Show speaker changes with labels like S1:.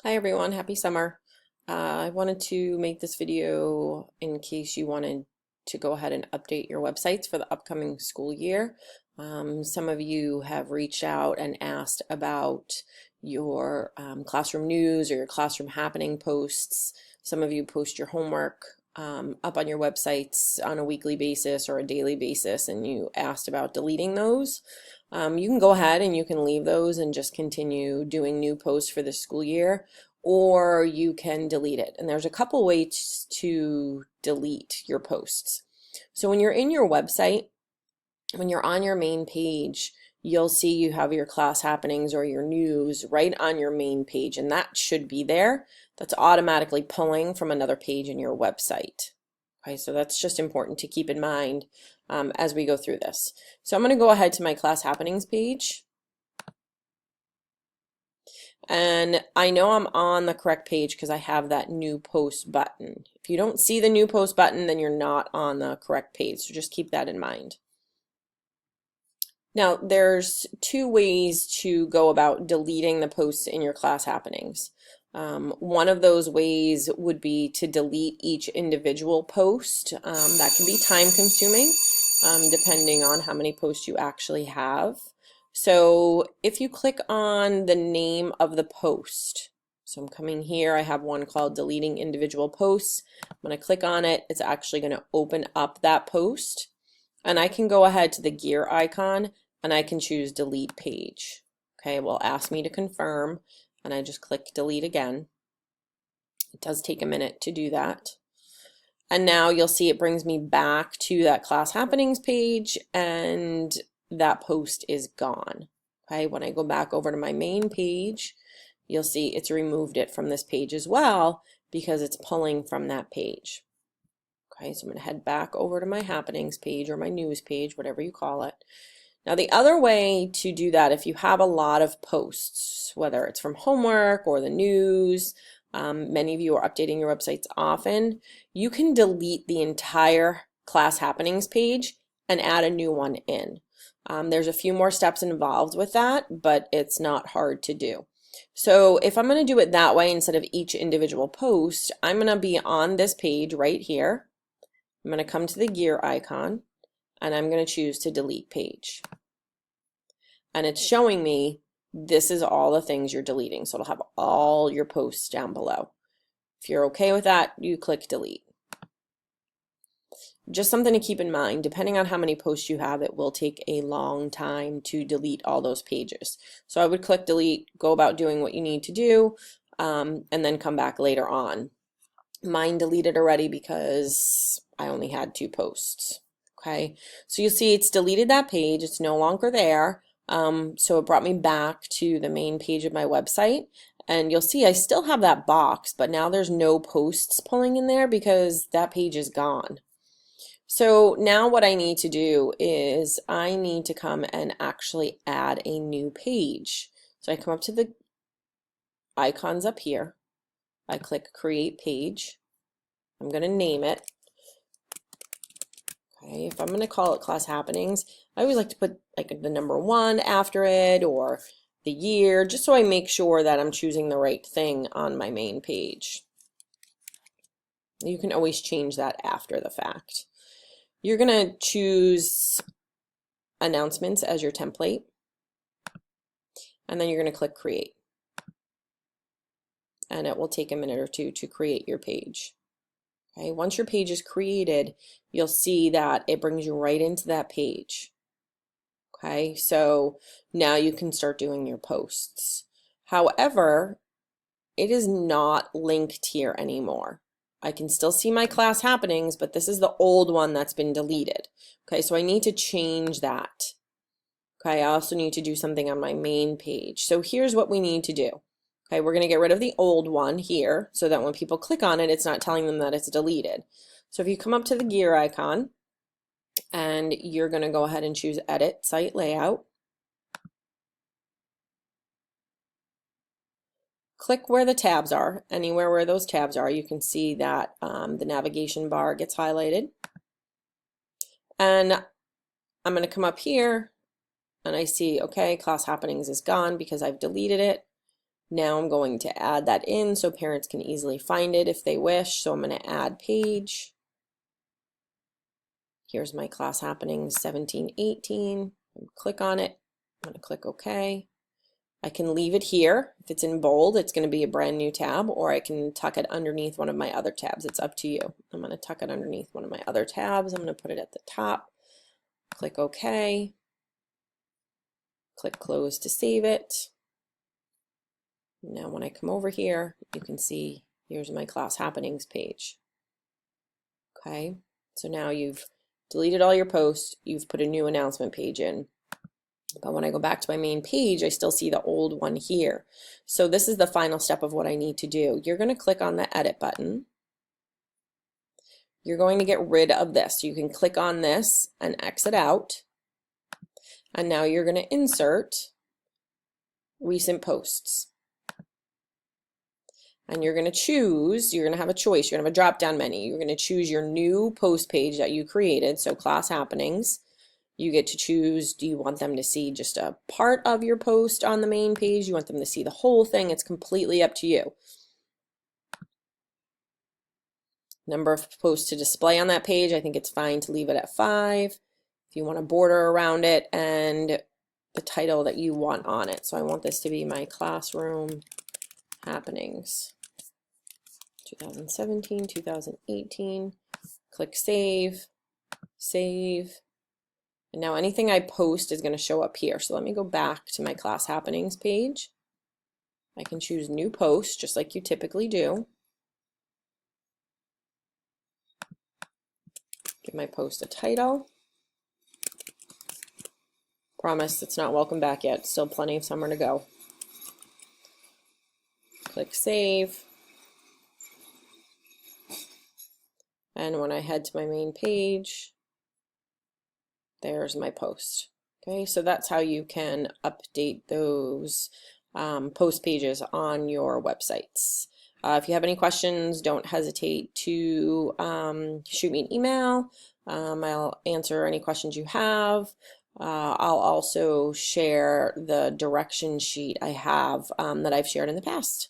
S1: Hi everyone, happy summer. I wanted to make this video in case you wanted to go ahead and update your websites for the upcoming school year. Some of you have reached out and asked about your classroom news or your classroom happening posts. Some of you post your homework up on your websites on a weekly basis or a daily basis, and you asked about deleting those. You can go ahead and you can leave those and just continue doing new posts for the school year, or you can delete it. And there's a couple ways to delete your posts. So when you're in your website, when you're on your main page, you'll see you have your class happenings or your news right on your main page, and that should be there. That's automatically pulling from another page in your website. Okay, so that's just important to keep in mind as we go through this. So I'm going to go ahead to my class happenings page. And I know I'm on the correct page because I have that new post button. If you don't see the new post button, then you're not on the correct page. So just keep that in mind. Now, there's two ways to go about deleting the posts in your class happenings. One of those ways would be to delete each individual post. That can be time consuming, depending on how many posts you actually have. So if you click on the name of the post, so I'm coming here, I have one called deleting individual posts. When I click on it, it's actually going to open up that post. And I can go ahead to the gear icon and I can choose delete page. Okay, it will ask me to confirm, and I just click delete again. It does take a minute to do that. And now you'll see it brings me back to that class happenings page, and that post is gone. Okay, when I go back over to my main page, you'll see it's removed it from this page as well because it's pulling from that page. Okay, so I'm going to head back over to my happenings page or my news page, whatever you call it. Now the other way to do that, if you have a lot of posts, whether it's from homework or the news, many of you are updating your websites often, you can delete the entire class happenings page and add a new one in. There's a few more steps involved with that, but it's not hard to do. So if I'm going to do it that way instead of each individual post, I'm going to be on this page right here. I'm going to come to the gear icon and I'm going to choose to delete page. And it's showing me this is all the things you're deleting. So it'll have all your posts down below. If you're okay with that, you click delete. Just something to keep in mind, depending on how many posts you have, it will take a long time to delete all those pages. So I would click delete, go about doing what you need to do, and then come back later on. Mine deleted already because I only had 2 posts. Okay, so you'll see it's deleted that page, it's no longer there. So it brought me back to the main page of my website, and you'll see I still have that box, but now there's no posts pulling in there because that page is gone. So now what I need to do is I need to come and actually add a new page. So I come up to the icons up here, I click create page, I'm going to name it. Okay, if I'm going to call it class happenings, I always like to put like the number 1 after it or the year, just so I make sure that I'm choosing the right thing on my main page. You can always change that after the fact. You're going to choose announcements as your template, and then you're going to click create. And it will take a minute or two to create your page. Okay, once your page is created, you'll see that it brings you right into that page. Okay, so now you can start doing your posts. However, it is not linked here anymore. I can still see my class happenings, but this is the old one that's been deleted. Okay, so I need to change that. Okay, I also need to do something on my main page. So here's what we need to do. Okay, we're going to get rid of the old one here so that when people click on it, it's not telling them that it's deleted. So if you come up to the gear icon and you're going to go ahead and choose edit site layout, click where the tabs are. Anywhere where those tabs are, you can see that the navigation bar gets highlighted. And I'm going to come up here and I see, okay, class happenings is gone because I've deleted it. Now I'm going to add that in so parents can easily find it if they wish. So I'm going to add page. Here's my class happenings 17-18. Click on it. I'm going to click OK. I can leave it here. If it's in bold, it's going to be a brand new tab, or I can tuck it underneath one of my other tabs. It's up to you. I'm going to tuck it underneath one of my other tabs. I'm going to put it at the top. Click OK. Click close to save it. Now when I come over here, you can see here's my class happenings page. Okay, so now you've deleted all your posts, you've put a new announcement page in. But when I go back to my main page, I still see the old one here. So this is the final step of what I need to do. You're going to click on the edit button. You're going to get rid of this. So you can click on this and exit out. And now you're going to insert recent posts. And you're going to choose, you're going to have a choice, you're going to have a drop-down menu. You're going to choose your new post page that you created, so class happenings. You get to choose, do you want them to see just a part of your post on the main page? You want them to see the whole thing? It's completely up to you. Number of posts to display on that page, I think it's fine to leave it at 5. If you want a border around it, and the title that you want on it. So I want this to be my classroom happenings 2017, 2018. Click save, save. And now anything I post is going to show up here. So let me go back to my class happenings page. I can choose new post just like you typically do. Give my post a title. Promise it's not welcome back yet. Still plenty of summer to go. Click save. And when I head to my main page, there's my post. Okay, so that's how you can update those post pages on your websites. If you have any questions, don't hesitate to shoot me an email. I'll answer any questions you have. I'll also share the direction sheet I have that I've shared in the past.